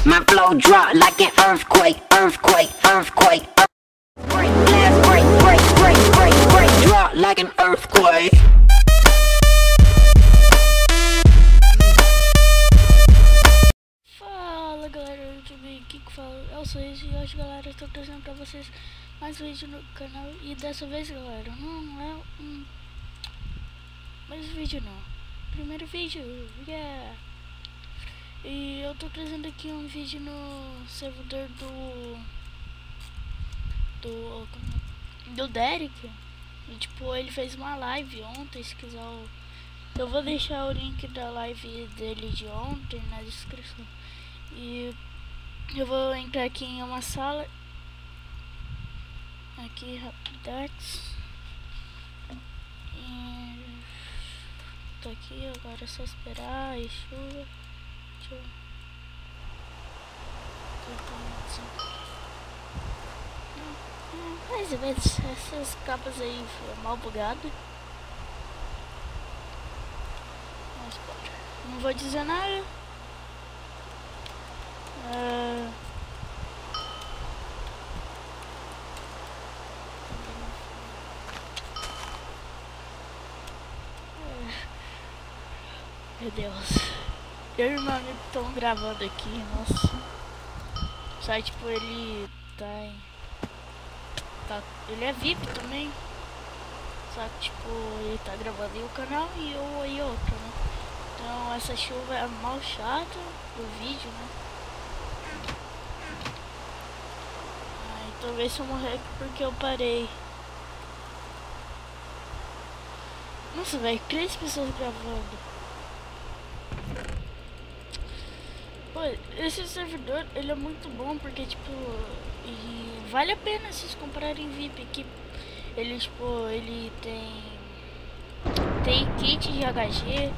My flow drop like an earthquake, earthquake, earthquake. Break, glass break, break, break, break, break. Drop like an earthquake. Fala galera do YouTube, aqui que fala é o Suíço e hoje galera eu tô trazendo pra vocês mais um vídeo no canal. E dessa vez galera, não é mais vídeo não, primeiro vídeo, yeah. E eu tô trazendo aqui um vídeo no servidor do Derek. E tipo, ele fez uma live ontem, se quiser eu vou deixar o link da live dele de ontem na descrição. E eu vou entrar aqui em uma sala. Aqui, Rapidex. E tô aqui, agora é só esperar e chuva. Deixa eu... às vezes essas capas aí foram mal bugadas. Mas bora. Não vou dizer nada. Meu Deus. Eu e meu amigo estão gravando aqui, nossa. Só tipo, ele ele é VIP também. Só que tipo, ele tá gravando em um canal e eu em outro, né? Então essa chuva é mal chata do vídeo, né? Talvez se eu morrer porque eu parei. Nossa, velho, 3 pessoas gravando. Pô, esse servidor, ele é muito bom porque, tipo, e vale a pena vocês comprarem VIP aqui. Ele, tipo, ele tem kit de HG.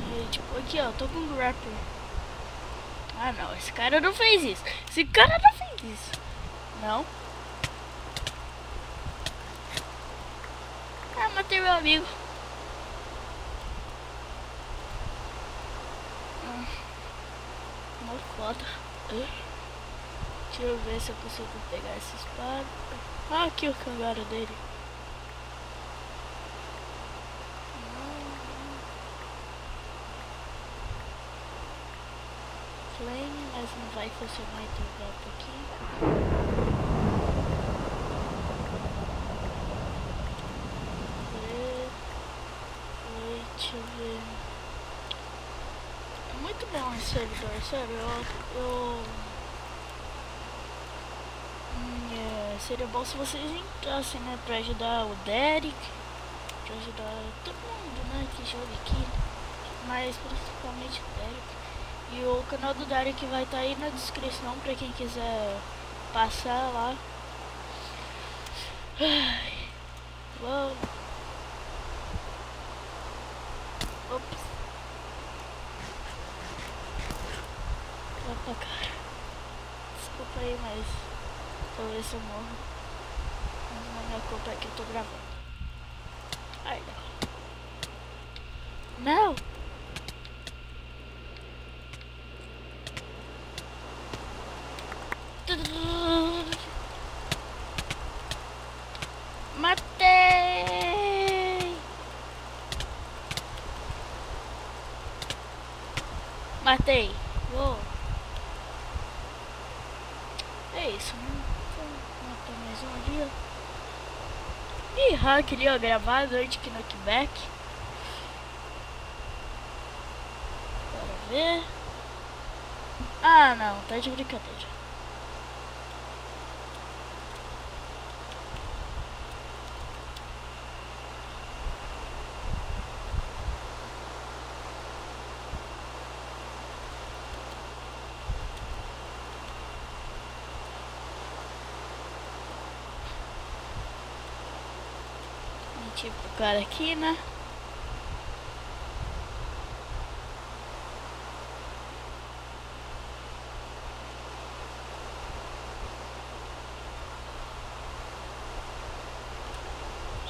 E, tipo, aqui, ó, tô com um Grapper. Ah, não, esse cara não fez isso. Esse cara não fez isso. Não. Ah, matei meu amigo. Uma foto. Deixa eu ver se eu consigo pegar essa espada. Ah, aqui o cangaro dele. Flame, mas não vai funcionar então volta aqui. Deixa eu ver. É muito bom esse servidor, sério. Seria bom se vocês entrassem, né, pra ajudar o Derek, pra ajudar todo mundo, né, que joga aqui, mas principalmente o Derek. E o canal do Derek vai estar aí na descrição pra quem quiser passar lá. Ai, uou. Ops. Opa, cara. Desculpa aí, mas talvez eu morro. Mas não é minha culpa, é que eu tô gravando. Ai, não. Não! Matei! Matei! Uou! É isso, né? Matou mais um ali, ó. Ih, hack ali, ó, gravado antes que knockback. Bora ver. Ah, não, tá de brincadeira. Tipo, o cara aqui, né?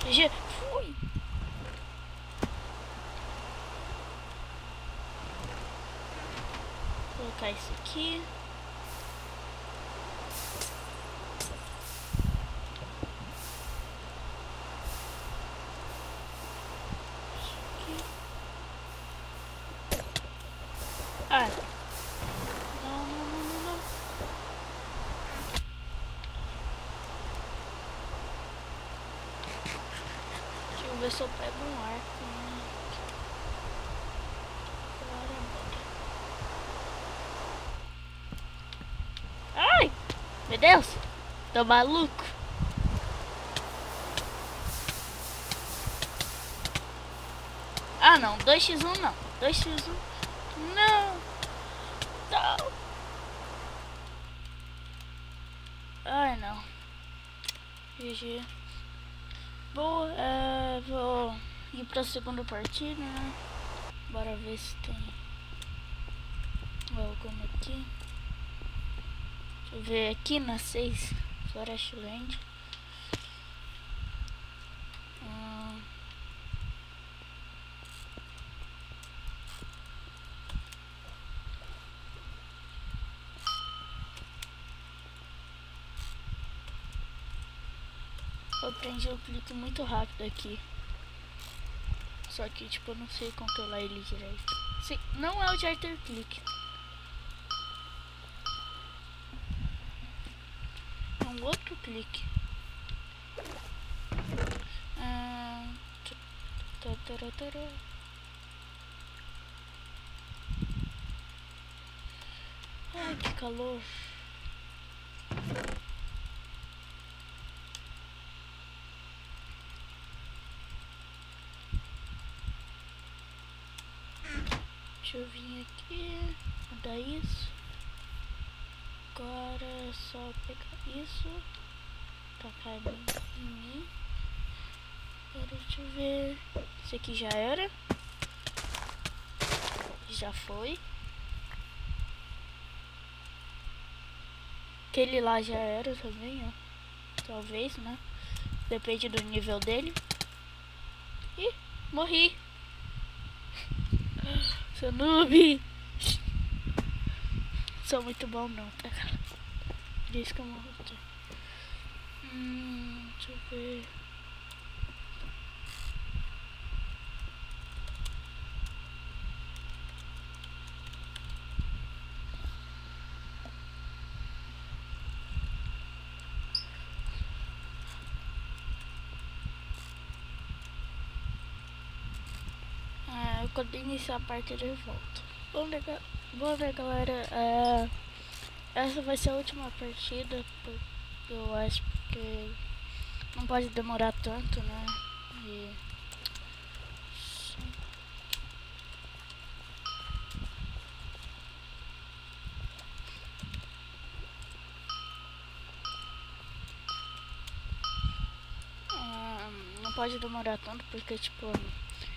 GG, fui! colocar isso aqui. Ah, não. Deixa eu ver se eu pego um arco, né? Ai, meu Deus, tô maluco. Ah, não, 2x1 não, 2x1 não. Ai, não. GG. Boa, vou ir pra segunda partida, né? Bora ver se tem alguma aqui. Deixa eu ver aqui na 6, Florestland. Eu aprendi o clique muito rápido aqui. Só que tipo, eu não sei controlar ele direito. Sim, não é o de Arthur Click. É um outro clique. Ai, que calor. Deixa eu vir aqui, mudar isso. Agora é só pegar isso, tacar em mim. Agora deixa eu ver. Esse aqui já era. Já foi. Aquele lá já era também, ó. Talvez, né? Depende do nível dele. Ih, morri. Sou noob. Sou muito bom não, tá? Por isso que eu morro. Deixa eu ver. Quando iniciar a partida eu volto. Bom, né, galera? Essa vai ser a última partida, eu acho, porque não pode demorar tanto, né? Não pode demorar tanto porque, tipo,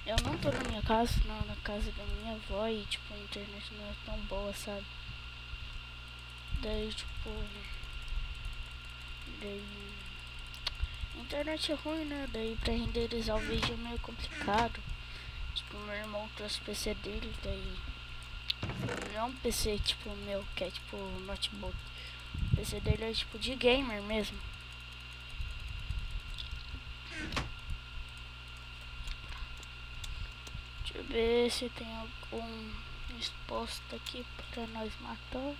eu não tô na minha casa, não, na casa da minha avó e, tipo, a internet não é tão boa, sabe? Daí, tipo, a internet é ruim, né? Daí pra renderizar o vídeo é meio complicado. Tipo, meu irmão trouxe o PC dele, daí não é um PC tipo o meu, que é tipo notebook. O PC dele é tipo de gamer mesmo. Deixa eu ver se tem algum exposto aqui pra nós matar.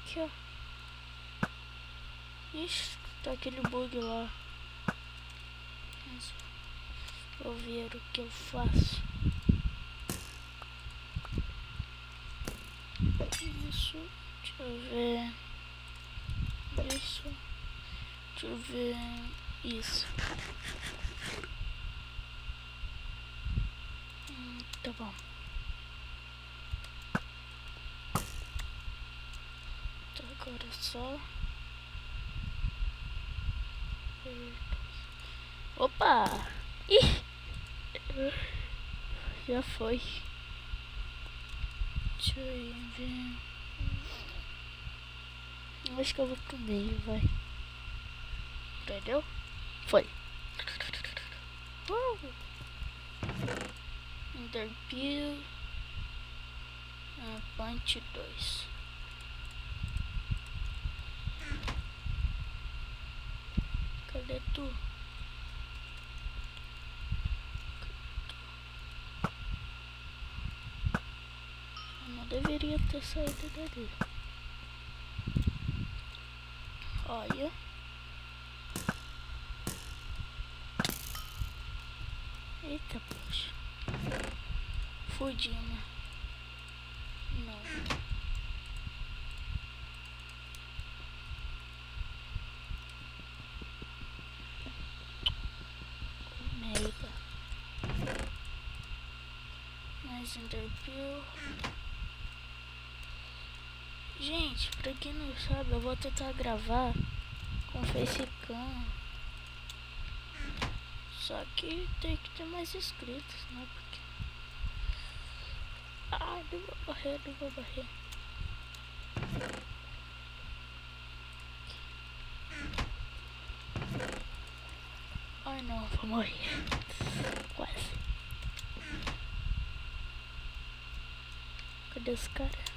Aqui, ó. Ixi, tá aquele bug lá. Mas vou ver o que eu faço. Isso, deixa eu ver. Isso, deixa eu ver. Isso. Tá bom. Então agora só. Opa! Ih! Já foi. Deixa eu ver. Acho que eu vou pro meio, vai. Entendeu? Foi. Enderpeel. Punch 2. Cadê tu? Eu não deveria ter saído dali. Olha. Eita, poxa. Fudinho. Não. Merda. Mais interpil. Gente, pra quem não sabe, eu vou tentar gravar com facecam. Só que tem que ter mais inscritos, né? Porque... ah, não vou morrer, não vou morrer. Ai não, vou morrer. Quase. Cadê os caras?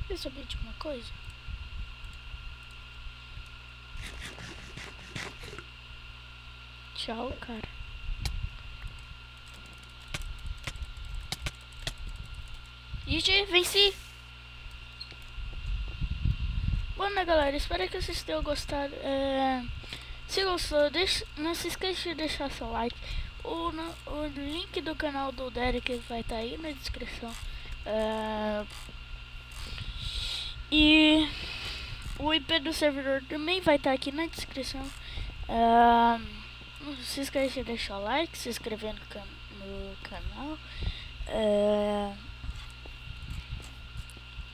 Eu sabia de uma coisa? Tchau, cara. GG, venci! Bom, né, galera? Espero que vocês tenham gostado. Se gostou, não se esqueça de deixar seu like. O link do canal do Derek vai estar aí na descrição. E o IP do servidor também vai estar aqui na descrição. Não se esqueça de deixar o like, se inscrever no canal.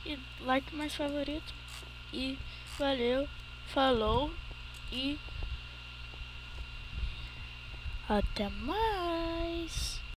E like mais favorito. E valeu, falou e até mais.